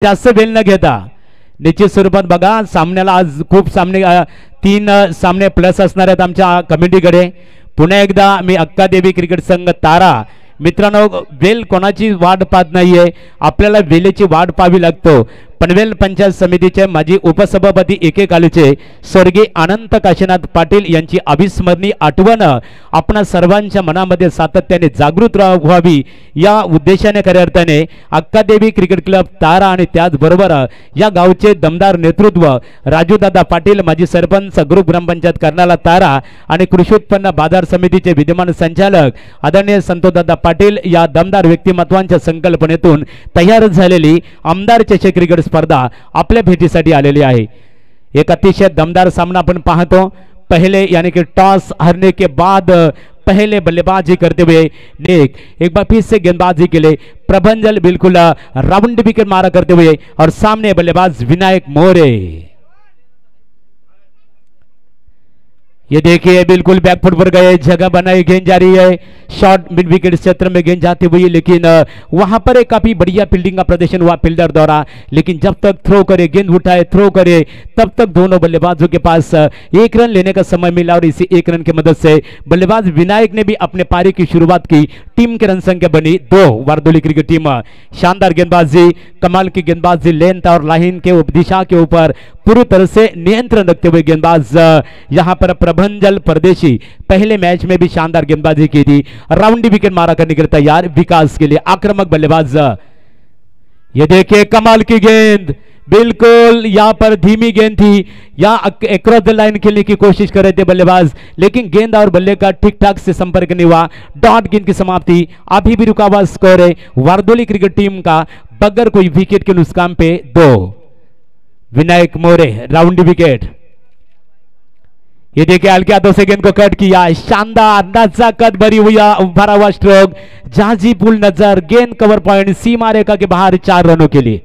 जास्त वेळ न घेता निश्चित स्वरूपात बघा सामन्याला आज खूप सामने 3 सामने प्लस असणार आहेत आमच्या कमिटीकडे। पुन्हा एकदा मी अक्कादेवी क्रिकेट संघ तारा मित्रांनो, वेल कोणाची वाट पाहत नाहीये, आपल्याला वेलेची वाट पाहावी लागतो। पनवेल पंचायत समितीचे माजी उपसभापती एकेकाळचे स्वर्गीय अनंत काशीनाथ पाटील यांची अविस्मरणीय आठवण आपणा सर्वांच्या मनामध्ये सातत्याने जागृत व्हावी या उद्देशाने खऱ्या अर्थाने अक्कादेवी क्रिकेट क्लब तारा आणि त्याचबरोबर या गावचे दमदार नेतृत्व राजूदादा पाटील माजी सरपंच ग्रुप ग्रामपंचायत कर्नाला तारा आणि कृषी उत्पन्न बाजार समितीचे विद्यमान संचालक आदरणीय संतोषदादा पाटील या दमदार व्यक्तिमत्वांच्या संकल्पनेतून तयार झालेली आमदार चषक क्रिकेट स्पर्धा आपल्या भेटीसाठी आलेली आहे। एक अतिशय दमदार सामना अपन पाहतो। पहले यानी कि टॉस हारने के बाद पहले बल्लेबाजी करते हुए एक बार फिर से गेंदबाजी के लिए प्रभंजल बिल्कुल राउंड विकेट मारा करते हुए और सामने बल्लेबाज विनायक मोरे। ये देखिए बिल्कुल बैकफुट पर गए, जगह बनाई, गेंद जा रही है शॉर्ट मिड विकेट क्षेत्र में गेंद जाती हुई, लेकिन वहां पर एक काफी बढ़िया फील्डिंग का प्रदर्शन हुआ फील्डर द्वारा। लेकिन जब तक थ्रो करे, गेंद उठाए, थ्रो करे, तब तक दोनों बल्लेबाजों के पास 1 रन लेने का समय मिला और इसी 1 रन की मदद से बल्लेबाज विनायक ने भी अपने पारी की शुरुआत की। टीम की रन संख्या बनी 2। वारदोली क्रिकेट टीम शानदार गेंदबाजी, कमाल की गेंदबाजी, लेंथ और लाइन के दिशा के ऊपर पूरी तरह से नियंत्रण रखते हुए गेंदबाज यहां पर प्रभंजल परदेशी पहले मैच में भी शानदार गेंदबाजी की थी। राउंड विकेट मारा करने के लिए तैयार विकास के लिए आक्रामक बल्लेबाज। ये देखिए कमाल की गेंद, बिल्कुल यहां पर धीमी गेंद थी, या अक्रॉस द लाइन खेलने की कोशिश कर रहे थे बल्लेबाज, लेकिन गेंद और बल्ले का ठीक ठाक से संपर्क नहीं हुआ। डॉट गेंद की समाप्ति, अभी भी रुका हुआ स्कोर है वारदोली क्रिकेट टीम का बगैर कोई विकेट के नुकसान पे 2। विनायक मोरे राउंड विकेट। ये देखिए हल्के हाथों से गेंद को कट किया, शानदार नजाकत भरी हुई भरा हुआ स्ट्रोक, जहाजी पुल नजर, गेंद कवर पॉइंट, सीमा रेखा के बाहर 4 रनों के लिए।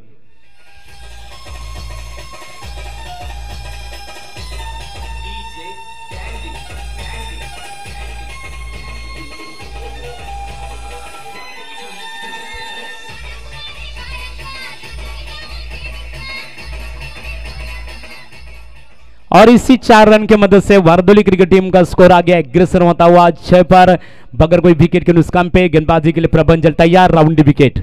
और इसी 4 रन की मदद से वारदोली क्रिकेट टीम का स्कोर आ गया अग्रेसर होता हुआ 6 पर बगैर कोई विकेट के नुकसान पे। गेंदबाजी के लिए प्रभंजल तैयार, राउंड विकेट।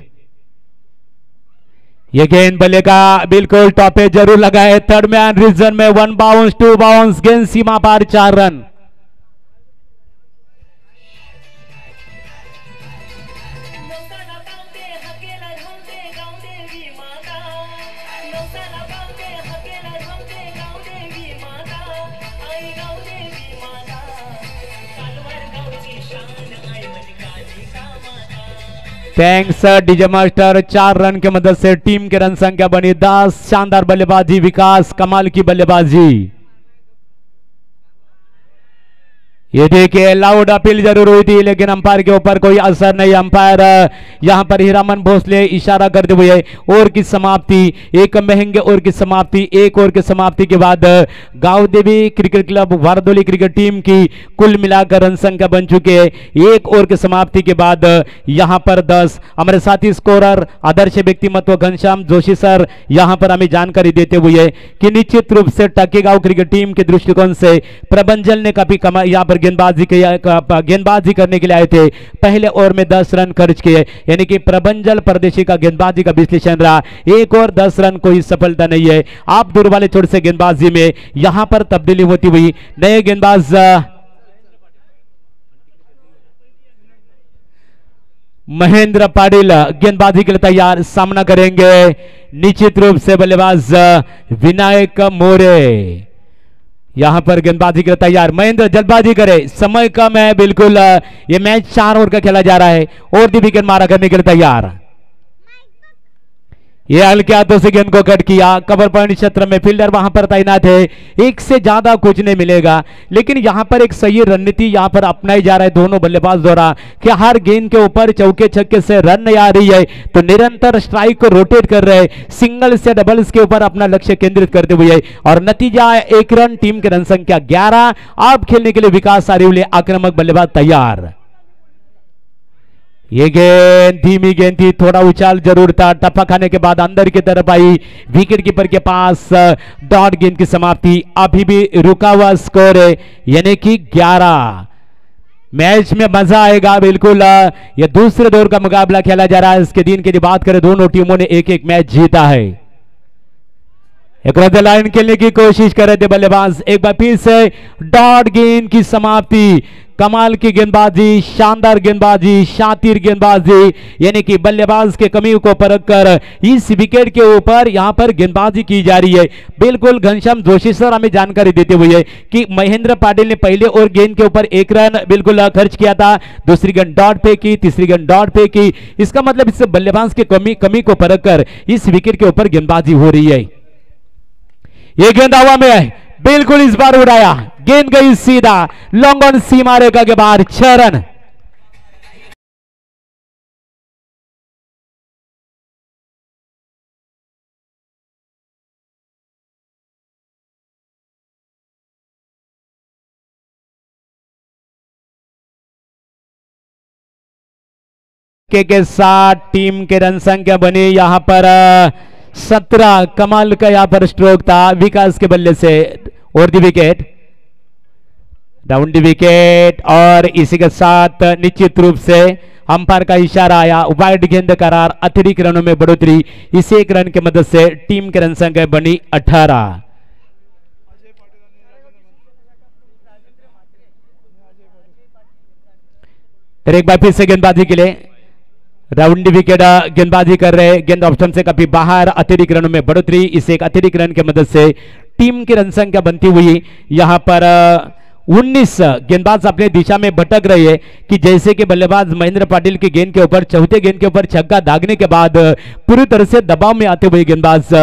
ये गेंद बल्ले का बिल्कुल टॉप पे जरूर लगा है, थर्ड मैन रीजन में 1 बाउंस 2 बाउंस, गेंद सीमा पार 4 run. Thanks DJ master. 4 run की मदद से टीम की रन संख्या बनी 10। शानदार बल्लेबाजी विकास, कमाल की बल्लेबाजी। ये देखिए लाउड अपील जरूर हुई थी, लेकिन अंपायर के ऊपर कोई असर नहीं। अंपायर यहां पर हीरामन भोसले इशारा करते हुए ओवर की समाप्ति, एक महंगे ओवर की समाप्ति, 1 ओवर की समाप्ति के बाद गांव देवी cricket club Wardoli cricket team की कुल मिलाकर रन संख्या बन चुके हैं 1 ओवर की समाप्ति के बाद यहां पर 10। हमारे साथी स्कोरर आदर्श व्यक्तिमत्व घनश्याम जोशी सर यहां पर हमें जानकारी देते हुए कि निश्चित रूप से टकेगांव क्रिकेट टीम के दृष्टिकोण से प्रभंजल ने काफी यहां पर गेंदबाजी करने के लिए आए थे। पहले ओवर में 10 रन खर्च किए, यानी कि प्रभंजल परदेशी का गेंदबाजी का विश्लेषण रहा 1 ओवर 10 रन, कोई सफलता नहीं है। आप दूर वाले छोर से गेंदबाजी में यहां पर तब्दीली होती हुई नए गेंदबाज महेंद्र पाटिल गेंदबाजी के लिए तैयार, सामना करेंगे निश्चित रूप से बल्लेबाज विनायक मोरे। यहां पर गेंदबाजी के लिए तैयार, महेंद्र जल्दबाजी करे, समय कम है बिल्कुल। ये मैच 4 ओवर का खेला जा रहा है और दी विकेट मारा करने के लिए तैयार। ये हल्के हाथों से गेंद को कट किया, कवर पॉइंट क्षेत्र में फील्डर वहां पर तैनात है, 1 से ज्यादा कुछ नहीं मिलेगा। लेकिन यहां पर एक सही रणनीति यहां पर अपनाई जा रहा है दोनों बल्लेबाज द्वारा कि हर गेंद के ऊपर चौके छक्के से रन नहीं आ रही है तो निरंतर स्ट्राइक को रोटेट कर रहे, सिंगल से डबल्स के ऊपर अपना लक्ष्य केंद्रित करते हुए, और नतीजा 1 रन, टीम की रन संख्या 11। आप खेलने के लिए विकास आरिवले आक्रामक बल्लेबाज तैयार। ये गेंद धीमी गेंद थी, थोड़ा उछाल जरूर था, टप्पा खाने के बाद अंदर की तरफ आई, विकेट कीपर के पास डॉट गेंद की समाप्ति। अभी भी रुका हुआ स्कोर है, यानी कि 11। मैच में मजा आएगा बिल्कुल। यह दूसरे दौर का मुकाबला खेला जा रहा है। इसके दिन की बात करें, दोनों टीमों ने एक एक मैच जीता है। एक लाइन खेलने की कोशिश कर रहे थे बल्लेबाज, एक बार फिर से डॉट गेंद की समाप्ति। कमाल की गेंदबाजी, शानदार गेंदबाजी, शातिर गेंदबाजी, यानी कि बल्लेबाज के कमी को परख कर इस विकेट के ऊपर यहां पर गेंदबाजी की जा रही है। बिल्कुल घनश्याम जोशी सर हमें जानकारी देते हुए कि महेंद्र पाटिल ने पहले और गेंद के ऊपर 1 रन बिल्कुल खर्च किया था, दूसरी गेंद डॉट पे की, तीसरी गेंद डॉट पे की। इसका मतलब इससे बल्लेबाज के कमी को परख कर इस विकेट के ऊपर गेंदबाजी हो रही है। ये गेंद हवा में है, बिल्कुल इस बार उड़ाया, गेंद गई सीधा लॉन्ग ऑन सीमा रेखा के बाहर, 6 रन। के साथ टीम के रन संख्या बनी यहां पर 17। कमाल का यहां पर स्ट्रोक था विकास के बल्ले से, और दी विकेट, डाउन दी विकेट। और इसी के साथ निश्चित रूप से अंपायर का इशारा आया, वाइड गेंद करार, अतिरिक्त रनों में बढ़ोतरी। इस 1 रन की मदद से टीम की रन संख्या बनी 18। एक बार फिर से गेंदबाजी के लिए राउंड विकेट गेंदबाजी कर रहे, गेंद ऑप्शन से काफी बाहर, अतिरिक्त रनों में बढ़ोतरी। इस एक अतिरिक्त रन की मदद से टीम की रन संख्या बनती हुई यहां पर 19। गेंदबाज अपने दिशा में भटक रहे हैं कि जैसे कि बल्लेबाज महेंद्र पाटिल की गेंद के ऊपर, चौथे गेंद के ऊपर छक्का दागने के बाद पूरी तरह से दबाव में आते हुए गेंदबाज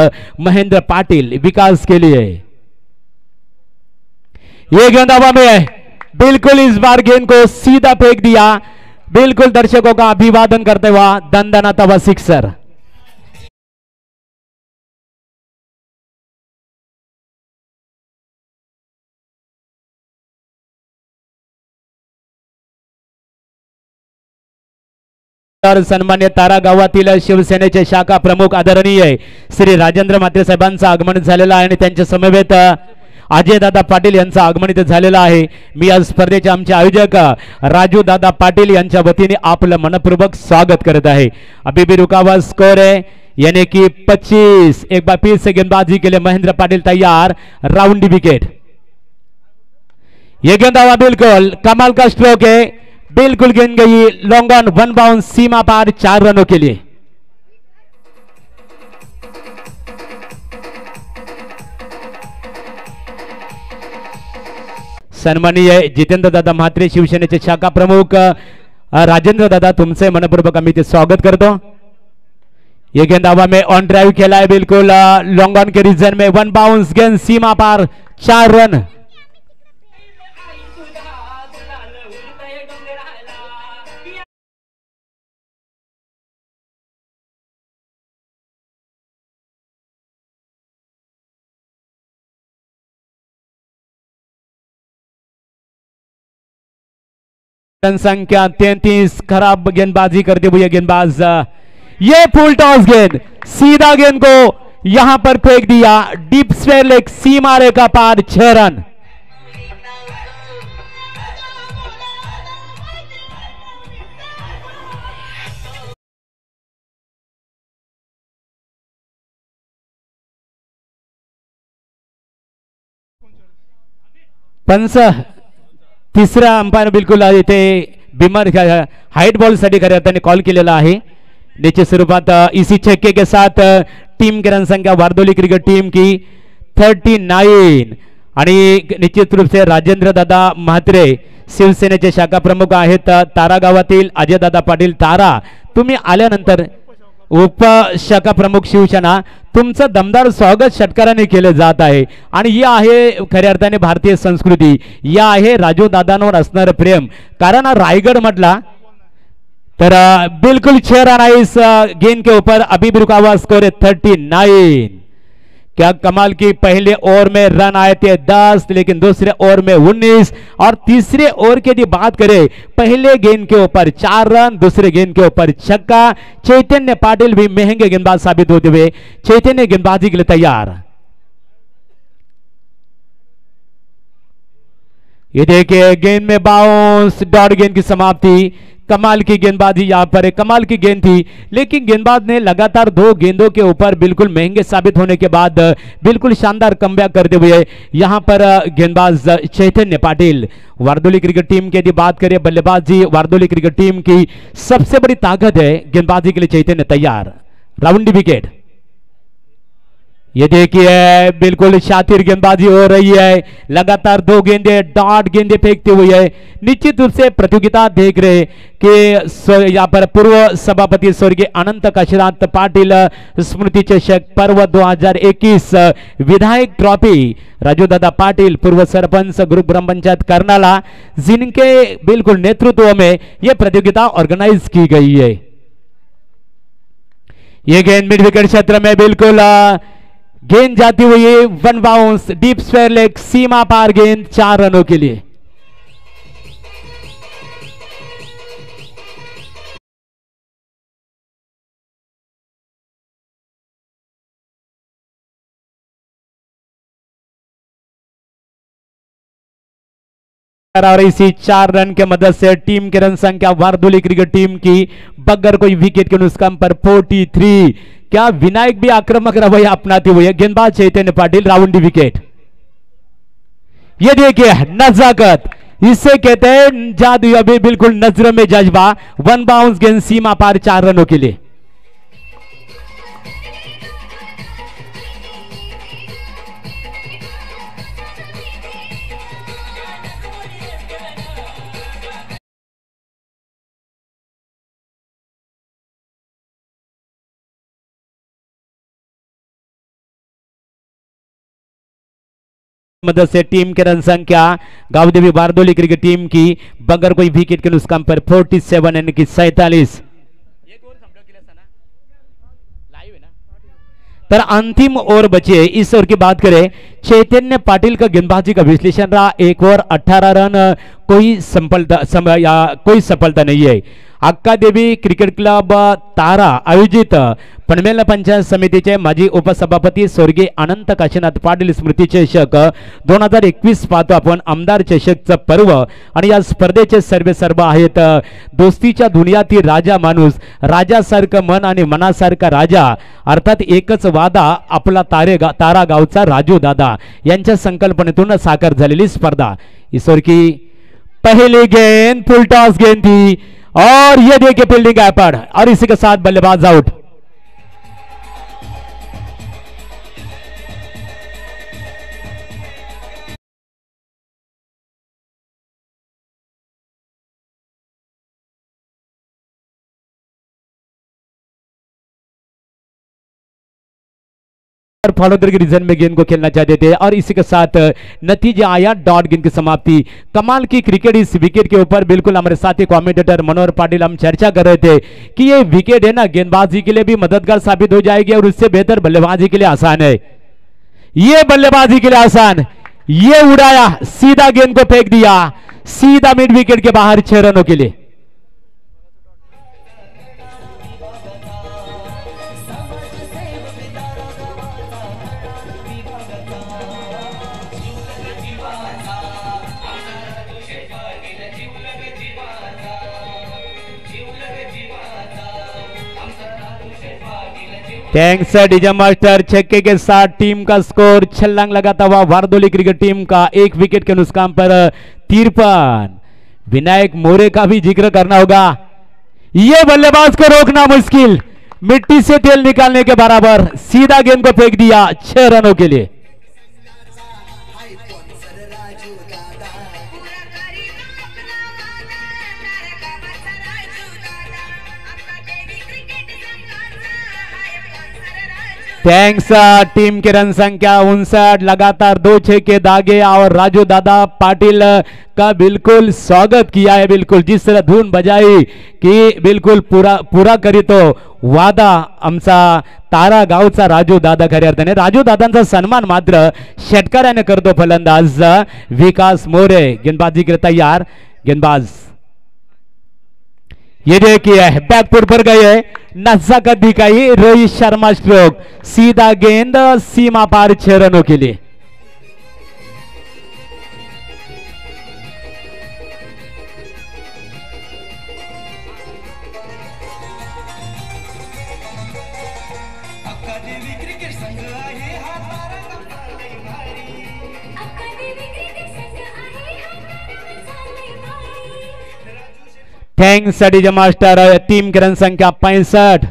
महेंद्र पाटिल विकास के लिए। यह गेंद हवा में है, बिल्कुल इस बार गेंद को सीधा फेंक दिया, बिल्कुल दर्शकों का अभिवादन करते हुआ दंदनाता हुआ सिक्सर। सन्मान्य तारा गावातील शिवसेनेचे शाखा प्रमुख आदरणीय श्री राजेंद्र म्हात्रे साहेबांचं आगमन झालेलं आहे आणि त्यांच्या समवेत अजय दादा पाटील यांचं आगमन इथे झालेलं आहे। मी आज स्पर्धेचे आमचे आयोजक राजू दादा पाटील यांच्या वतीने आपलं मनपूर्वक स्वागत करत आहे। अभी भी रुका हुआ स्कोर है, यानी कि 25। एक बार फिर से गेंदबाजी के लिए महेंद्र पाटिल तैयार, राउंड विकेट। ये गेंद हवा, बिल्कुल कमाल का स्ट्रोक है, बिल्कुल गेंद गई लॉन्ग ऑन, 1 बाउंस सीमा पार, 4 रनों के लिए। सन्माननीय जितेंद्र दादा म्हात्रे शिवसेनेचे शाखा प्रमुख राजेंद्र दादा, तुमचे मनपूर्वक आम्ही ते स्वागत करतो। ये गेंद हवा में ऑन ड्राइव खेला है, बिल्कुल लॉन्ग ऑन के रीजन में, 1 बाउंस, गेंद सीमा पार, 4 रन। रन संख्या 33। खराब गेंदबाजी करते हुए गेंदबाज, ये फुल टॉस गेंद, सीधा गेंद को यहां पर फेंक दिया, डीप स्क्वायर लेग, सीमा रेखा पार, 6 रन। पंच तिसरा अंपायर बिल्कुल इथे बिमार हाइट बॉल साठी खऱ्या अर्थाने कॉल केलेला आहे। निश्चित स्वरूपात इसी छक्के के साथ टीम की रन संख्या वारदोली क्रिकेट टीम की 39। आणि निश्चित रूप से राजेंद्र दादा म्हात्रे शिवसेनेचे शाखा प्रमुख आहेत तारा गावातील अजय दादा पाटील तारा, तुम्ही आल्यानंतर उप शाखा प्रमुख शिवसेना, तुमचं दमदार स्वागत षटकाराने केले जात आहे। आणि ही आहे खऱ्या अर्थाने भारतीय संस्कृती, या आहे राजू दादांवर असणारं प्रेम। कारण रायगढ़ म्हटला तर बिल्कुल 6 रन इस गेंद के ऊपर। अभी भी रुका हुआ स्कोर है 39। क्या कमाल की, पहले ओवर में रन आए थे 10, लेकिन दूसरे ओवर में 19 और तीसरे ओवर की यदि बात करें, पहले गेंद के ऊपर 4 रन, दूसरे गेंद के ऊपर छक्का। चैतन्य पाटिल भी महंगे गेंदबाज साबित होते हुए चैतन्य गेंदबाजी के लिए तैयार। ये देखिए गेंद में बाउंस, डॉट गेंद की समाप्ति। कमाल की गेंदबाजी यहां पर है, कमाल की गेंद थी, लेकिन गेंदबाज ने लगातार 2 गेंदों के ऊपर बिल्कुल महंगे साबित होने के बाद बिल्कुल शानदार कमबैक करते हुए यहां पर गेंदबाज चैतन्य पाटिल। वारदोली क्रिकेट टीम की यदि बात करें, बल्लेबाजी वारदोली क्रिकेट टीम की सबसे बड़ी ताकत है, गेंदबाजी के लिए चैतन्य तैयार। राउंडी विकेट। ये देखिए बिल्कुल शातिर गेंदबाजी हो रही है, लगातार 2 गेंदे डॉट गेंदे फेंकते हुए। निश्चित रूप से प्रतियोगिता देख रहे कि यहाँ पर पूर्व सभापति स्वर्गीय अनंत काशीनाथ पाटिल स्मृति चषक पर्व 2021 विधायक ट्रॉफी राजू दादा पाटिल पूर्व सरपंच ग्रुप ग्राम पंचायत करनाला, जिनके बिल्कुल नेतृत्व में यह प्रतियोगिता ऑर्गेनाइज की गई है। यह गेंद मिड विकेट क्षेत्र में बिल्कुल गेंद जाती हुई 1 बाउंस, डीप स्क्वायर लेग, सीमा पार गेंद 4 रनों के लिए। और इसी 4 रन के मदद से टीम की रन संख्या वारदोली क्रिकेट टीम की बगैर कोई विकेट के नुकसान पर 43। क्या विनायक भी आक्रामक रवैया अपनाते हुए, गेंदबाज चैतन्य पाटिल राउंडी विकेट। ये देखिए नजाकत, इसे कहते हैं जादू, अभी बिल्कुल नजर में जज्बा। 1 बाउंस गेंद सीमा पार 4 रनों के लिए। मदद से टीम के रन संख्या गांवदेवी बारदोली क्रिकेट टीम की बगैर कोई विकेट के नुकसान पर 47 यानी कि 47। पर अंतिम ओवर बचे, इस ओवर की बात करें, चैतन्य पाटिल का गेंदबाजी का विश्लेषण रहा। 1 ओवर 18 रन, कोई सफलता नहीं है। अक्का देवी क्रिकेट क्लब तारा आयोजित पनवेल पंचायत समितीचे माजी उपसभापती स्वर्गीय अनंत काशीनाथ पाटील स्मृती चषक 2021 पाहतो आपण। आमदार चषकचं पर्व आणि या स्पर्धेचे सर्व आहेत दोस्तीच्या दुनियातील राजा माणूस, राजासारखं मन आणि मनासारखा राजा, अर्थात एकच वादा आपला तारा गावचा राजू दादा यांच्या संकल्पनेतून साकार झालेली स्पर्धा। ईश्वर की पहली गेंद फुल टॉस गेंद थी और ये देखिए फील्डिंग एपड़ और इसी के साथ बल्लेबाज आउट। फॉलो करके रीजन में गेंद को खेलना चाहते थे और इसी के साथ नतीजा आया डॉट गेंद की समाप्ति। कमाल की क्रिकेट इस विकेट के ऊपर बिल्कुल हमारे साथी कमेंटेटर मनोहर पाटिल हम चर्चा कर रहे थे कि ये विकेट है ना गेंदबाजी के लिए भी मददगार साबित हो जाएगी और उससे बेहतर बल्लेबाजी के लिए आसान है। ये बल्लेबाजी के लिए आसान, ये उड़ाया सीधा गेंद को फेंक दिया सीधा मिड विकेट के बाहर 6 रनों के लिए। Thanks DJ master. छक्के के साथ टीम का स्कोर छलांग लगाता हुआ वारदोली क्रिकेट टीम का 1 विकेट के नुकसान पर 53। विनायक मोरे का भी जिक्र करना होगा, यह बल्लेबाज को रोकना मुश्किल, मिट्टी से तेल निकालने के बराबर सीधा गेंद को फेंक दिया 6 रनों के लिए। थैंक्स। टीम की रन संख्या 59, लगातार 2 6 के दागे और राजू दादा पाटिल का बिल्कुल स्वागत किया है। बिल्कुल जिस तरह धून बजाई कि बिल्कुल पूरा करी तो वादा आमचा तारा गावचा राजू दादा खऱ्या अर्थाने राजू दादांचा सन्मान मात्र षटकाराने करतो फलंदाज विकास मोरे। गेंदबाजी के तैयार, गेंदबाज ये देखिए बैकफुट पर गए, नजाकत दिखाई, रोहित शर्मा स्ट्रोक, सीधा गेंद सीमा पार 6 रनों के लिए। Thanks DJ master. टीम की रन संख्या 65।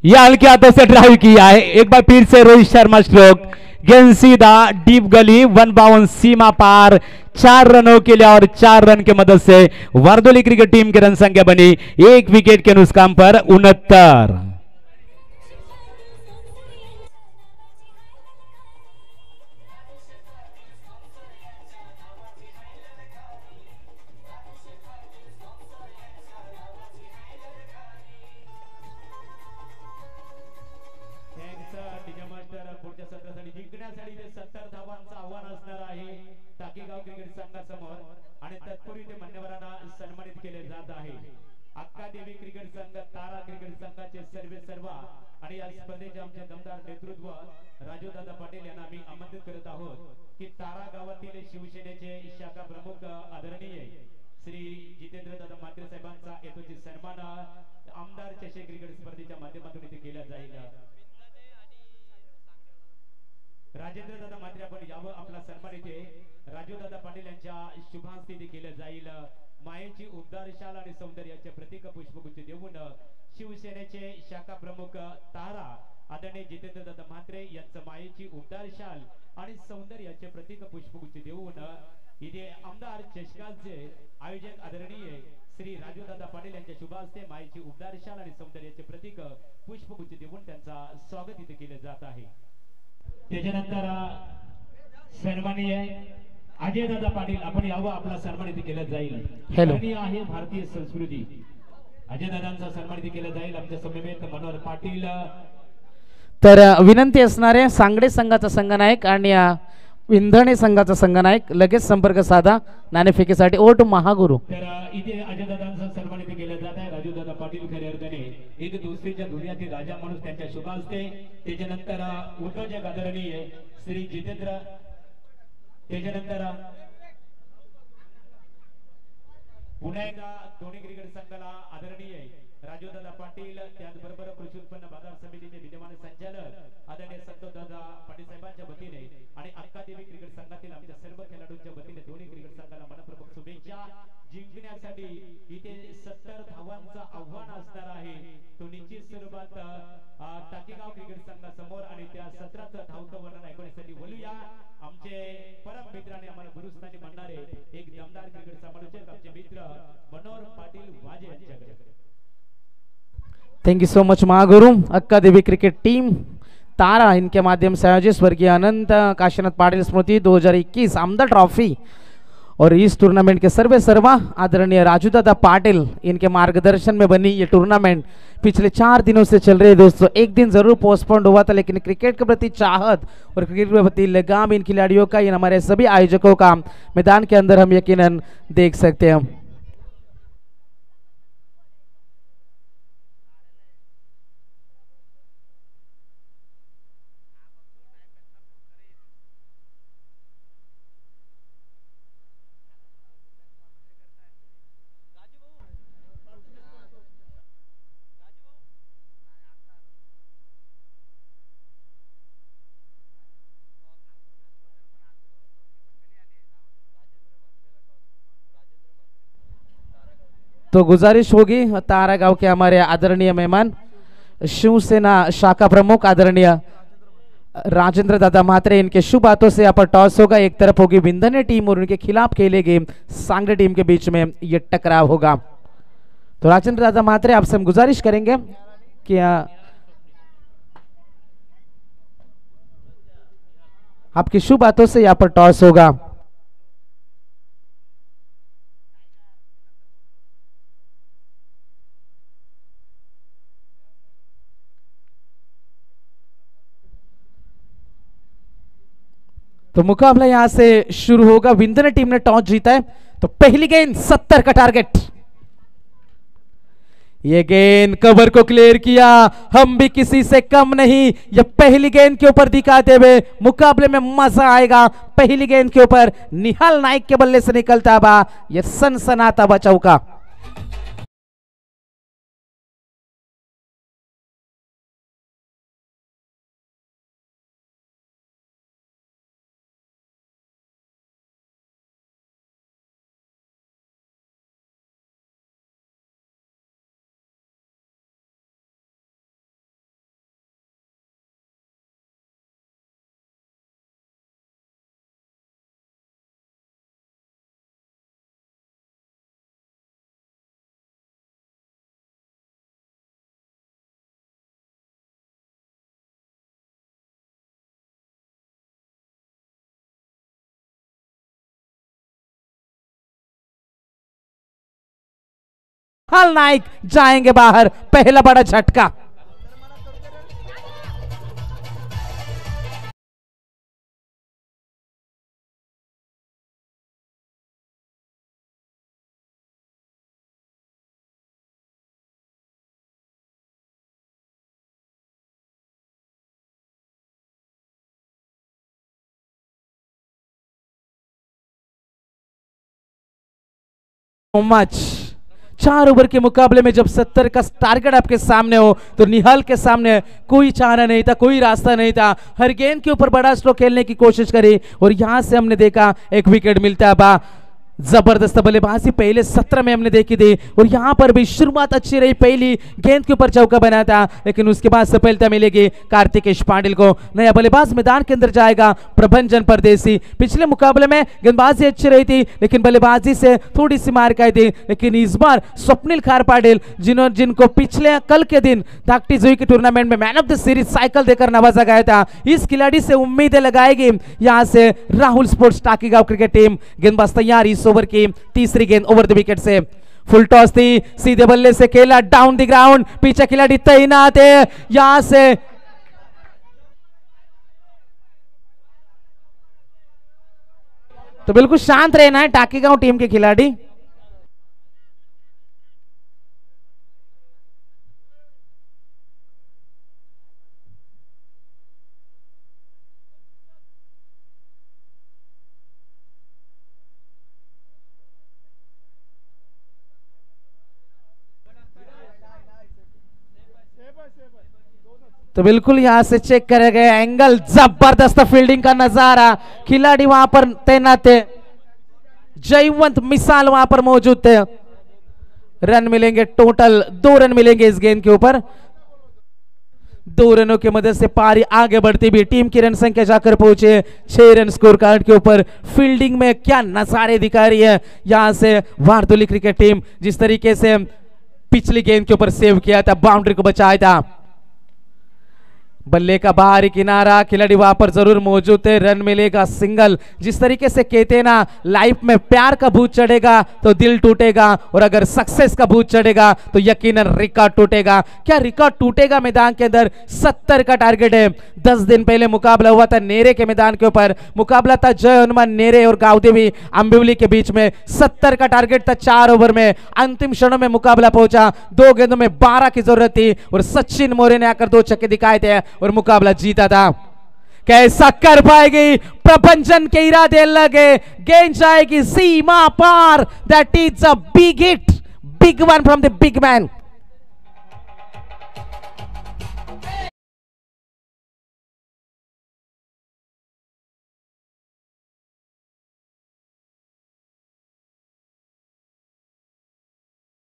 यह हल्के हाथों से ड्राइव किया है, एक बार फिर से रोहित शर्मा स्ट्रोक, गेंद सीधा डीप गली, 1 बाउंड सीमा पार 4 रनों के लिए और 4 रन की मदद से वारदोली क्रिकेट टीम की रन संख्या बनी 1 विकेट के नुकसान पर 69। जिंकण्यासाठी 70 धावांचं आव्हान असणार आहे टाकेगाव क्रिकेट संघासमोर आणि तत्पूर्वी ते मान्यवरांना सन्मानित केले जात आहे। अक्का देवी क्रिकेट संघ, तारा क्रिकेट संघाचे सर्वेसर्वा आणि या स्पर्धेचे आमचे दमदार नेतृत्व राजूदादा पाटील यांना आम्ही आमंत्रित करत आहोत की तारा गावातील शिवसेनेचे शाखा प्रमुख आदरणीय श्री जितेंद्र दादा मात्रे साहेबांचा येतोची सन्मान आमदार चषक क्रिकेट स्पर्धेच्या माध्यमातून इथे केला जाईल। राजेंद्र दादा मात्रे आपण यावं, आपला सन्मान इथे राजू दादा पाटील यांच्या शुभास्थिती केलं जाईल। मायेची उबदार शाल आणि सौंदर्याचे प्रतीक पुष्पगुच्छ देऊन शिवसेनेचे शाखा प्रमुख तारा आदरणीय जितेंद्र दादा म्हात्रे यांचं मायेची उबदार शाल आणि सौंदर्याचे प्रतीक पुष्पगुच्छ देऊन इथे आमदार चषकाचे आयोजक आदरणीय श्री राजू दादा पाटील यांच्या शुभ हस्ते मायेची उबदार शाल आणि सौंदर्याचे प्रतीक पुष्पगुच्छ देऊन त्यांचा स्वागत इथे केले जात आहे। त्याच्यानंतर सन्माननीय अजय दादा पाटील आपण यावं, आपला सन्मान इथे केला जाईल। हॅलो आहे भारतीय संस्कृती, अजय दादांचा सन्मान इथे केला जाईल। आमच्या समवेत मनोहर पाटील। तर विनंती असणारे सांगडे संघाचा संघनायक आणि विंधणे संघाचा संघनायक लगेच संपर्क साधा नाणेफेकीसाठी ओट महागुरु। तर इथे अजय दादांचा सन्मान इथे केला जात आहे। राजू दादा पाटील खऱ्या अर्थाने एक दुसरीच्या दुनियातील राजा माणूस त्यांच्या शुभ हस्ते। त्याच्यानंतर उद्योजक आदरणीय श्री जितेंद्र, त्याच्यानंतर पुन्हा एकदा दोन्ही क्रिकेट संघाला आदरणीय राजू दादा पाटील, त्याचबरोबर कृषी उत्पन्न बाजार समितीचे विद्यमान संचालक आदरणीय संतोष दादा पाटील साहेबांच्या वतीने आणि अक्का देवी क्रिकेट संघातील आमच्या सर्व खेळाडूंच्या वतीने दोन्ही क्रिकेट संघाला मनपूर्वक शुभेच्छा। जिंकण्यासाठी इथे 70 धावांचं आव्हान असणार आहे। तो निश्चित स्वरूपात टाकेगाव क्रिकेट संघासमोर आणि त्या 17चं धावतं वर्णन ऐकण्यासाठी बोलूया आमचे परम मित्राने आम्हाला गुरुस्थानी म्हणणारे एक दमदार क्रिकेट समालोचक आमचे मित्र मनोहर पाटील वाजे यांच्याकडे। Thank you so much Mahaguru. अक्का देवी क्रिकेट टीम तारा इनके माध्यम से आयोजित स्वर्गीय अनंत काशीनाथ पाटिल स्मृति 2021 आमदार ट्रॉफी और इस टूर्नामेंट के सर्वेसर्वा आदरणीय राजूदादा पाटिल इनके मार्गदर्शन में बनी ये टूर्नामेंट पिछले 4 दिनों से चल रही है दोस्तों। एक दिन जरूर पोस्टपोन्ड हुआ था, लेकिन क्रिकेट के प्रति चाहत और क्रिकेट के प्रति लगाम इन खिलाड़ियों का, इन हमारे सभी आयोजकों का मैदान के अंदर हम यकीनन देख सकते हैं। तो गुजारिश होगी तारा गांव के हमारे आदरणीय मेहमान शिवसेना शाखा प्रमुख आदरणीय राजेंद्र दादा म्हात्रे, इनके शुभ हाथों से यहाँ पर टॉस होगा। एक तरफ होगी विंधने टीम और उनके खिलाफ खेले गए सांगड़े टीम के बीच में ये टकराव होगा। तो राजेंद्र दादा म्हात्रे आपसे हम गुजारिश करेंगे कि आपकी शुभ बातों से यहाँ पर टॉस होगा। तो मुकाबला यहां से शुरू होगा। विंदर टीम ने टॉस जीता है, तो पहली गेंद 70 का टारगेट। ये गेंद कवर को क्लियर किया, हम भी किसी से कम नहीं। ये पहली गेंद के ऊपर दिखाते हुए मुकाबले में मजा आएगा। पहली गेंद के ऊपर निहाल नाइक के बल्ले से निकलता बा ये सनसनाता बा चौका। निहाल नाइक जाएंगे बाहर, पहला बड़ा झटका। मच 4 ओवर के मुकाबले में जब 70 का टारगेट आपके सामने हो तो निहाल के सामने कोई चारा नहीं था, कोई रास्ता नहीं था। हर गेंद के ऊपर बड़ा स्ट्रोक खेलने की कोशिश करी और यहां से हमने देखा एक विकेट मिलता है बा। जबरदस्त बल्लेबाजी पहले 17 में हमने देखी थी और यहां पर भी शुरुआत अच्छी रही। पहली गेंद के ऊपर चौका बना था, लेकिन उसके बाद सफलता मिलेगी कार्तिकेश पांडिल को। नया बल्लेबाज मैदान के अंदर जाएगा प्रभंजन परदेसी। पिछले मुकाबले में गेंदबाजी अच्छी रही थी, लेकिन बल्लेबाजी से थोड़ी सी मार खाई थी। लेकिन इस बार स्वप्निल खार पाटिल जिनको पिछले कल के दिन धाकटी जुई के टूर्नामेंट में man of the series cycle देकर नवाजा गया था, इस खिलाड़ी से उम्मीदें लगाएगी यहां से राहुल स्पोर्ट्स टाकीगांव क्रिकेट टीम। गेंदबाज तैयार इस ओवर की तीसरी गेंद ओवर द विकेट से। फुल टॉस थी, सीधे बल्ले से खेला डाउन द ग्राउंड, पीछे खिलाड़ी तैनात है। यहां से तो बिल्कुल शांत रहना है टाकीगांव टीम के खिलाड़ी। तो बिल्कुल यहां से चेक करे गए एंगल, जबरदस्त फील्डिंग का नजारा। खिलाड़ी वहां पर तैनात थे, जयवंत मिसाल वहां पर मौजूद थे। रन मिलेंगे, टोटल 2 रन मिलेंगे इस गेंद के ऊपर। 2 रनों की मदद से पारी आगे बढ़ती भी टीम की रन संख्या जाकर पहुंचे 6 रन स्कोर कार्ड के ऊपर। फील्डिंग में क्या नजारे दिखा रही है यहां से वारदोली क्रिकेट टीम। जिस तरीके से पिछली गेंद के ऊपर सेव किया था, बाउंड्री को बचाया था। बल्ले का बाहरी किनारा, खिलाड़ी वहां पर जरूर मौजूद है, रन मिलेगा सिंगल। जिस तरीके से कहते हैं ना, लाइफ में प्यार का भूत चढ़ेगा तो दिल टूटेगा, और अगर सक्सेस का भूत चढ़ेगा तो यकीनन रिकॉर्ड टूटेगा। क्या रिकॉर्ड टूटेगा मैदान के अंदर? 70 का टारगेट है। 10 दिन पहले मुकाबला हुआ था नेरे के मैदान के ऊपर। मुकाबला था जय हनुमान नेरे और गावदेवी अंबिवली के बीच में। 70 का टारगेट था 4 ओवर में। अंतिम क्षणों में मुकाबला पहुंचा, 2 गेंदों में 12 की जरूरत थी और सचिन मौर्य ने आकर 2 छक्के दिखाए थे और मुकाबला जीता था। कैसा कर पाएगी? प्रपंचन के इरादे लगे, गेंद जाएगी सीमा पार। That is a big hit, big one from the big man.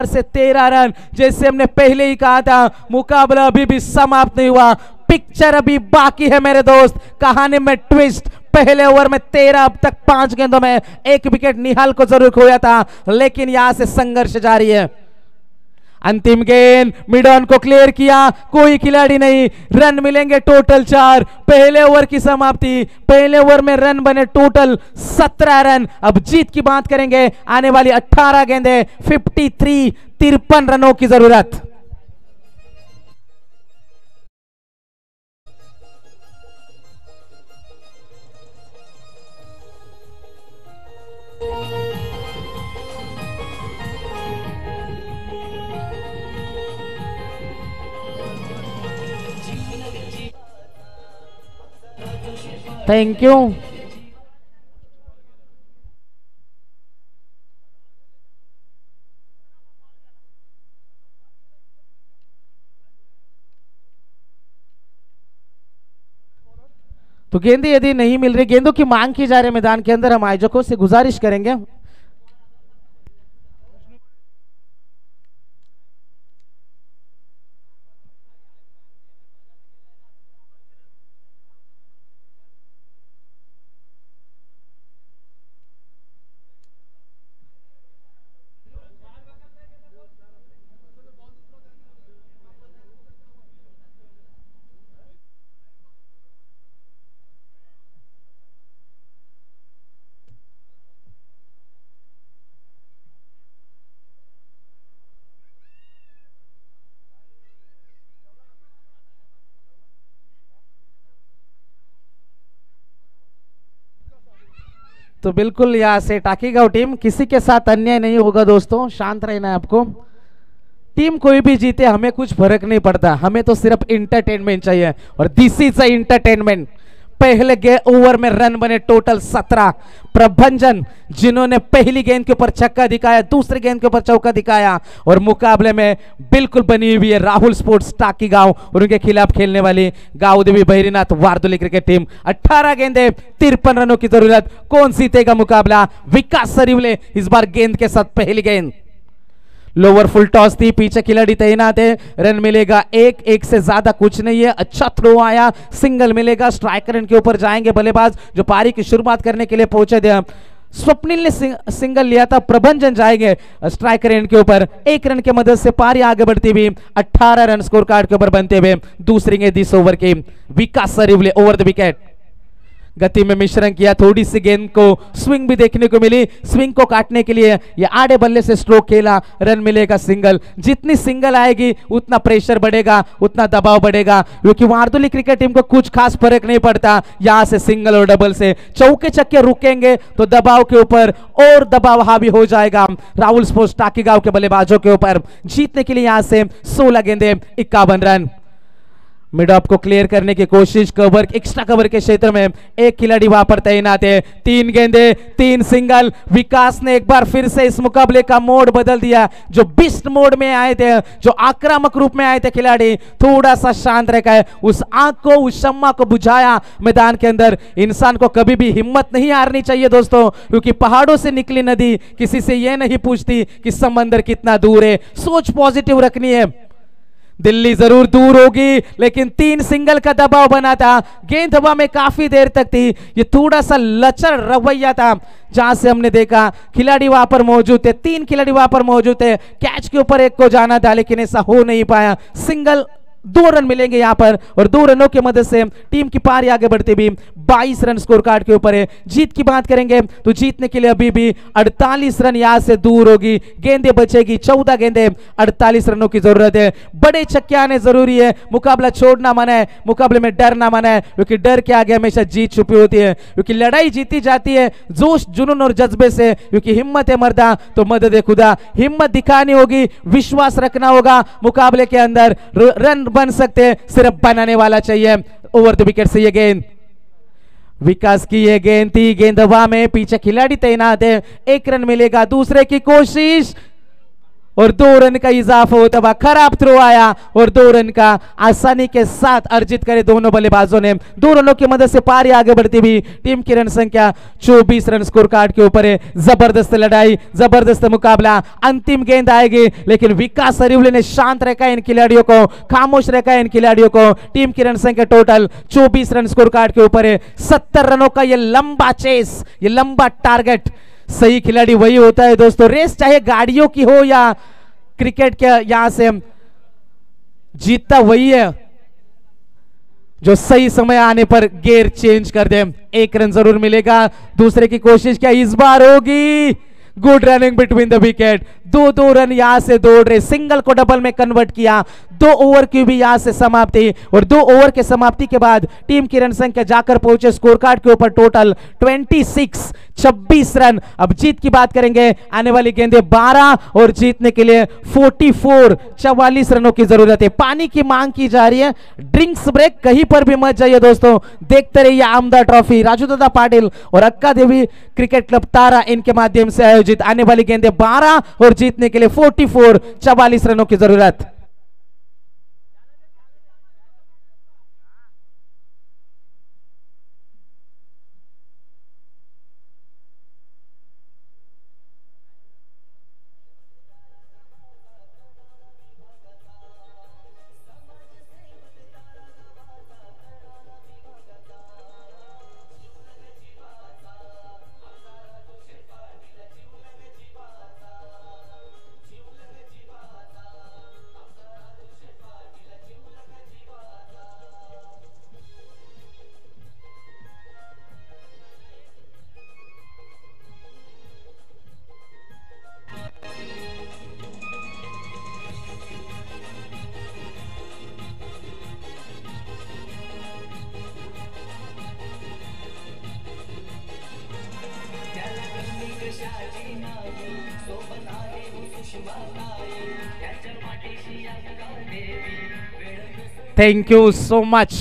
से 13 रन। जैसे हमने पहले ही कहा था, मुकाबला अभी भी समाप्त नहीं हुआ, पिक्चर अभी बाकी है मेरे दोस्त। कहानी में ट्विस्ट, पहले ओवर में 13, अब तक 5 गेंदों में 1 विकेट निहाल को जरूर खोया था, लेकिन यहां से संघर्ष जारी है। अंतिम गेंद मिड ऑन को क्लियर किया, कोई खिलाड़ी नहीं, रन मिलेंगे टोटल 4। पहले ओवर की समाप्ति, पहले ओवर में रन बने टोटल 17 रन। अब जीत की बात करेंगे, आने वाली 18 गेंदें, 53 रनों की जरूरत। Thank you. तो गेंदें यदि नहीं मिल रही, गेंदों की मांग की जा रही मैदान के अंदर, हम आयोजकों से गुजारिश करेंगे तो बिल्कुल यहाँ से टाकीगांव टीम, किसी के साथ अन्याय नहीं होगा दोस्तों, शांत रहना है आपको। टीम कोई भी जीते हमें कुछ फर्क नहीं पड़ता, हमें तो सिर्फ इंटरटेनमेंट चाहिए, और दिस इज इंटरटेनमेंट। पहले ओवर में रन बने टोटल 17। प्रभंजन जिन्होंने पहली गेंद के ऊपर छक्का दिखाया, दूसरी गेंद के ऊपर चौका दिखाया, और मुकाबले में बिल्कुल बनी हुई है राहुल स्पोर्ट्स टाकीगांव और उनके खिलाफ खेलने वाली गांव देवी भैरीनाथ वारदोली क्रिकेट टीम। 18 गेंदें, 53 रनों की जरूरत। कौन जीतेगा मुकाबला? विकास सरिवले इस बार गेंद के साथ पहली गेंद। लोअर फुल टॉस थी, पीछे खिलाड़ी तैनात है, रन मिलेगा एक से ज्यादा कुछ नहीं है। अच्छा थ्रो आया, सिंगल मिलेगा। स्ट्राइकर एंड के ऊपर जाएंगे बल्लेबाज जो पारी की शुरुआत करने के लिए पहुंचे थे। स्वप्निल ने सिंगल लिया था, प्रभंजन जाएंगे स्ट्राइकर एंड के ऊपर। 1 रन की मदद से पारी आगे बढ़ती हुई 18 रन स्कोर कार्ड के ऊपर बनते हुए दूसरी गेंद इस ओवर की। विकास सरिवले ओवर द विकेट। गति में मिश्रण किया, थोड़ी सी गेंद को स्विंग भी देखने को मिली। स्विंग को काटने के लिए ये आड़े बल्ले से स्ट्रोक खेला, रन मिलेगा सिंगल। जितनी सिंगल आएगी उतना प्रेशर बढ़ेगा, उतना दबाव बढ़ेगा, क्योंकि वारदोली क्रिकेट टीम को कुछ खास फर्क नहीं पड़ता यहां से सिंगल और डबल से। चौके छक्के रुकेंगे तो दबाव के ऊपर और दबाव हावी हो जाएगा राहुल स्पोर्ट्स टाकीगांव के बल्लेबाजों के ऊपर। जीतने के लिए यहां से 16 गेंदें, 51 रन। मिड ऑफ को क्लियर करने की कोशिश, कवर, एक्स्ट्रा कवर के क्षेत्र में एक खिलाड़ी वहां पर तैनात है। 3 गेंदे, 3 सिंगल। विकास ने एक बार फिर से इस मुकाबले का मोड बदल दिया। जो बिस्ट मोड में आए थे, जो आक्रामक रूप में आए थे खिलाड़ी, थोड़ा सा शांत रखा है, उस आग को, उस शम्मा को बुझाया मैदान के अंदर। इंसान को कभी भी हिम्मत नहीं हारनी चाहिए दोस्तों, क्योंकि पहाड़ों से निकली नदी किसी से यह नहीं पूछती कि समंदर कितना दूर है। सोच पॉजिटिव रखनी है। दिल्ली जरूर दूर होगी, लेकिन 3 सिंगल का दबाव बना था। गेंद हवा में काफी देर तक थी। ये थोड़ा सा लचर रवैया था जहां से हमने देखा खिलाड़ी वहां पर मौजूद थे, 3 खिलाड़ी वहां पर मौजूद थे। कैच के ऊपर एक को जाना था, लेकिन ऐसा हो नहीं पाया। सिंगल 2 रन मिलेंगे यहां पर, और 2 रनों की मदद से टीम की पारी आगे बढ़ती भी 22 रन स्कोर कार्ड के ऊपर है। जीत की बात करेंगे तो जीतने के लिए अभी भी 48 रन यहां से दूर होगी। गेंदें बचेगी 14 गेंदें, 48 रनों की जरूरत है। बड़े छक्के आने जरूरी है। मुकाबला छोड़ना मना है, मुकाबले में डरना मना है, क्योंकि डर के आगे हमेशा जीत छुपी होती है। क्योंकि लड़ाई जीती जाती है जोश, जुनून और जज्बे से, क्योंकि हिम्मत है मर्दा तो मदद खुदा। हिम्मत दिखानी होगी, विश्वास रखना होगा। मुकाबले के अंदर रन बन सकते हैं, सिर्फ बनाने वाला चाहिए। ओवर द विकेट से ये गेंद, विकास की ये गेंद थी, गेंद हवा में, पीछे खिलाड़ी तैनात है। 1 रन मिलेगा। दूसरे की कोशिश और 2 रन का इजाफा होता हुआ खराब थ्रो आया और 2 रन का आसानी के साथ अर्जित करे दोनों बल्लेबाजों ने। 2 रनों की मदद से पारी आगे बढ़ती हुई टीम की रन संख्या 24 रन स्कोर कार्ड के ऊपर है। जबरदस्त लड़ाई, जबरदस्त मुकाबला। अंतिम गेंद आएगी, लेकिन विकास सरिवले ने शांत रखा है इन खिलाड़ियों को, खामोश रखा है इन खिलाड़ियों को। टीम की रन संख्या टोटल 24 रन स्कोर कार्ड के ऊपर है। 70 रनों का ये लंबा चेस, ये लंबा टारगेट, सही खिलाड़ी वही होता है दोस्तों। रेस चाहे गाड़ियों की हो या क्रिकेट के यहां से जीतता वही है जो सही समय आने पर गेयर चेंज कर दे। एक रन जरूर मिलेगा, दूसरे की कोशिश क्या इस बार होगी। Good running between the wicket, दो रन यहां से दौड़ रहे, सिंगल को डबल में कन्वर्ट किया। 2 ओवर की भी यहां से समाप्ति, और 2 ओवर के समाप्ति के बाद टीम की रन संख्या जाकर पहुंचे स्कोर कार्ड के ऊपर टोटल 26 रन। अब जीत की बात करेंगे, आने वाली गेंदे 12 और जीतने के लिए 44 रनों की जरूरत है। पानी की मांग की जा रही है, ड्रिंक्स ब्रेक कहीं पर भी मत जाइए दोस्तों, देखते रहिए आमदार ट्रॉफी। राजू दादा पाटिल और अक्का देवी क्रिकेट क्लब तारा इनके माध्यम से आयोजित आने वाली गेंदे 12 और जीतने के लिए 44 रनों की जरूरत। Thank you so much.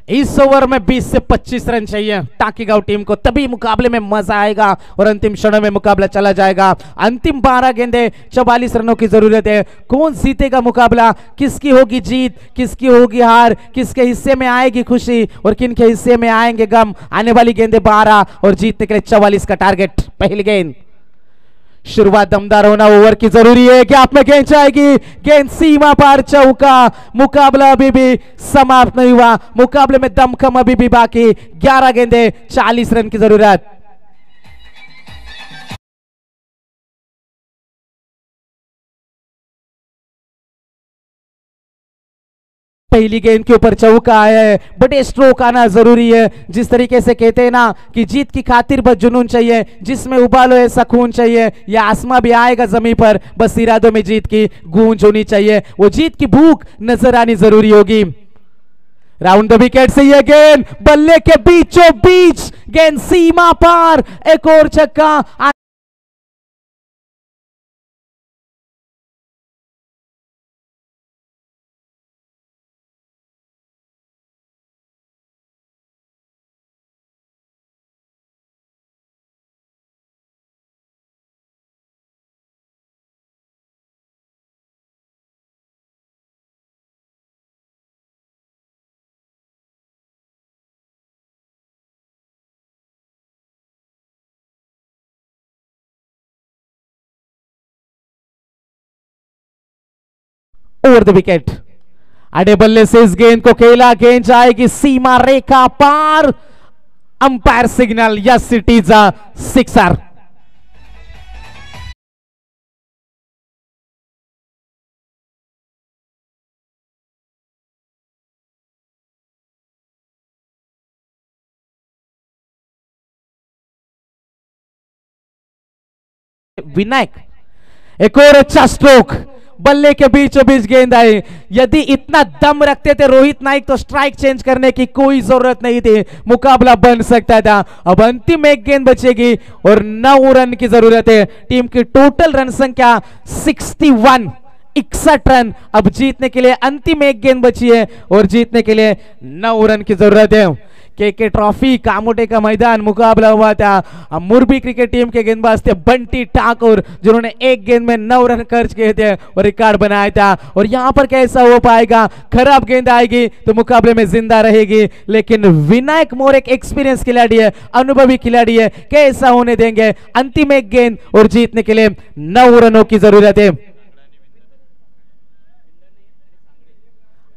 इस ओवर में 20 से 25 रन चाहिए टाकी गांव टीम को, तभी मुकाबले में मजा आएगा और अंतिम क्षणों में मुकाबला चला जाएगा। अंतिम 12 गेंदे 44 रनों की जरूरत है। कौन जीतेगा मुकाबला, किसकी होगी जीत, किसकी होगी हार, किसके हिस्से में आएगी खुशी और किन के हिस्से में आएंगे गम। आने वाली गेंदे 12 और जीतने के लिए 44 का टारगेट। पहली गेंद, शुरुआत दमदार होना ओवर की जरूरी है। गैप में गेंद जाएगी, गेंद सीमा पार, चौका। मुकाबला अभी भी समाप्त नहीं हुआ, मुकाबले में दमखम अभी भी बाकी। 11 गेंदे 40 रन की जरूरत। पहली गेंद के ऊपर चौका है, बड़े स्ट्रोक आना जरूरी है। जिस तरीके से कहते हैं ना कि जीत की खातिर बस जुनून चाहिए, जिसमें उबालो ऐसा खून चाहिए, या आसमां भी आएगा जमीन पर, बस इरादों में जीत की गूंज होनी चाहिए, वो जीत की भूख नजर आनी जरूरी होगी। राउंड द विकेट से यह गेंद बल्ले के बीचों बीच, गेंद सीमा पार, एक और छक्का। ओवर द विकेट, अड़े बल्ले से इस गेंद को खेला, गेंद जाएगी सीमा रेखा पार। Umpire signal, yes it is a sixer. Vinayak, एक और अच्छा स्ट्रोक, बल्ले के बीचों बीच गेंद आई। यदि इतना दम रखते थे रोहित नाइक तो स्ट्राइक चेंज करने की कोई जरूरत नहीं थी, मुकाबला बन सकता था। अब अंतिम एक गेंद बचेगी और 9 रन की जरूरत है। टीम की टोटल रन संख्या 61, 61 रन। अब जीतने के लिए अंतिम एक गेंद बची है और जीतने के लिए 9 रन की जरूरत है। के ट्रॉफी कामोटे का मैदान मुकाबला हुआ था। मुरबी क्रिकेट टीम के गेंदबाज थे बंटी ठाकुर, जिन्होंने एक गेंद में 9 रन खर्च किए थे और रिकॉर्ड बनाया था। और यहां पर कैसा हो पाएगा, खराब गेंद आएगी तो मुकाबले में जिंदा रहेगी, लेकिन विनायक मोर एक एक्सपीरियंस खिलाड़ी है, अनुभवी खिलाड़ी है, कैसा होने देंगे। अंतिम एक गेंद और जीतने के लिए 9 रनों की जरूरत है।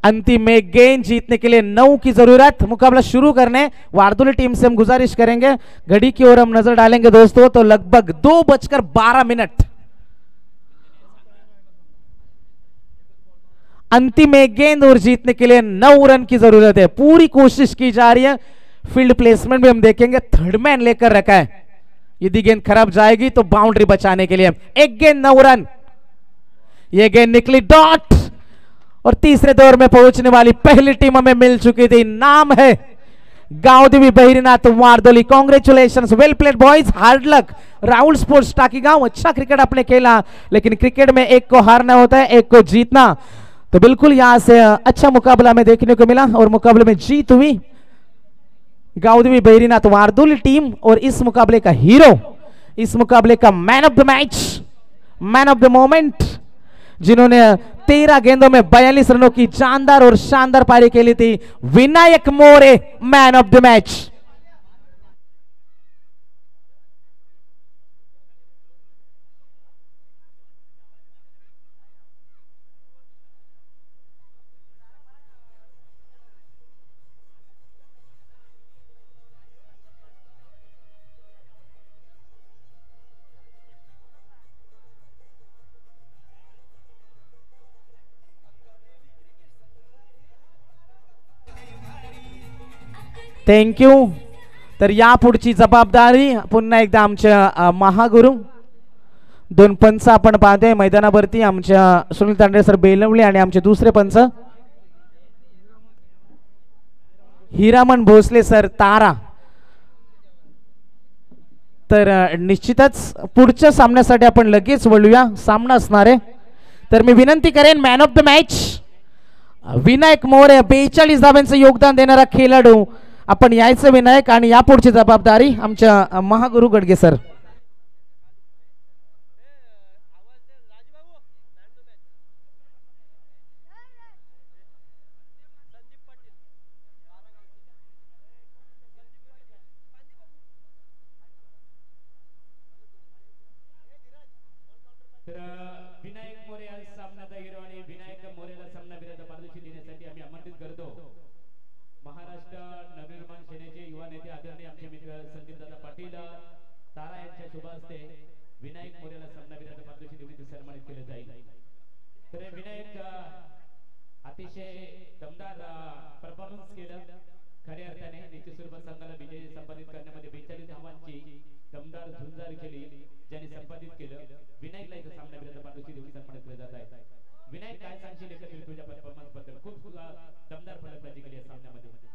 अंतिम एक गेंद जीतने के लिए 9 की जरूरत। मुकाबला शुरू करने वारदोली टीम से हम गुजारिश करेंगे, घड़ी की ओर हम नजर डालेंगे दोस्तों, तो लगभग 2:12 अंतिम एक गेंद और जीतने के लिए 9 रन की जरूरत है। पूरी कोशिश की जा रही है। फील्ड प्लेसमेंट भी हम देखेंगे, थर्ड मैन लेकर रखा है। यदि गेंद खराब जाएगी तो बाउंड्री बचाने के लिए एक गेंद 9 रन। यह गेंद निकली डॉट और तीसरे दौर में पहुंचने वाली पहली टीम हमें मिल चुकी थी। नाम है Gaondevi Bahirinath Wardoli. Congratulation, well played boys, hard luck. Rahul sports टाकी गांव, अच्छा क्रिकेट आपने खेला, लेकिन क्रिकेट में एक को हारना होता है, एक को जीतना। तो बिल्कुल यहां से अच्छा मुकाबला में देखने को मिला और मुकाबले में जीत हुई गांवदेवी बहिरीनाथ वारदोली टीम। और इस मुकाबले का हीरो, इस मुकाबले का man of the match, man of the moment, जिन्होंने 13 गेंदों में 42 रनों की जानदार और शानदार पारी खेली थी, Vinayak More, man of the match. Thank you. तर यापुढची जबाबदारी पुन्हा एकदा आमच्या महागुरु दोन पंच आपण पाहतोय मैदानावरती, आमच्या सुनील तांडे सर बेलवले आणि आमचे दुसरे पंच हिरामन भोसले सर तारा। तर निश्चितच पुढच्या सामन्यासाठी आपण लगेच वळूया, सामना असणार आहे। तर मी विनंती करेन man of the match Vinayak More, 42 धावांचं योगदान देणारा खेळाडू, आपण यायचं विनायक। आणि यापुढची जबाबदारी आमच्या महागुरु गडगे सर। विनायक मोरे आज सामन्याचा हिरो आणि विनायक मोरेला सामना विरुद्ध पारदर्शी देण्यासाठी आम्ही आमंत्रित करतो महाराष्ट्र नवनिर्माण सेनेचे युवा नेते आदरणीय आमचे मित्र संदीप दादा पाटील तारा यांच्या शुभ हस्ते विनायक मोरेला सामना विरुद्ध पारदर्शी देऊन सन्मानित केले जाईल। तर विनायक अतिशय दमदार परफॉर्मन्स केलं, खऱ्या अर्थाने निश्चित स्वरूपात संघाला विजय संपादित करण्यामध्ये 42 धावांची दमदार झुंजार केली, ज्यांनी संपादित केलं। विनायकला इथं सामना विरुद्ध पारदर्शी देऊन सन्मानित केले जात आहे। विनायक काय सांगशील एकत्रित तुझ्या परफॉर्मन्स बद्दल? खूप दमदार फलंदाजी केली या सामन्यामध्ये।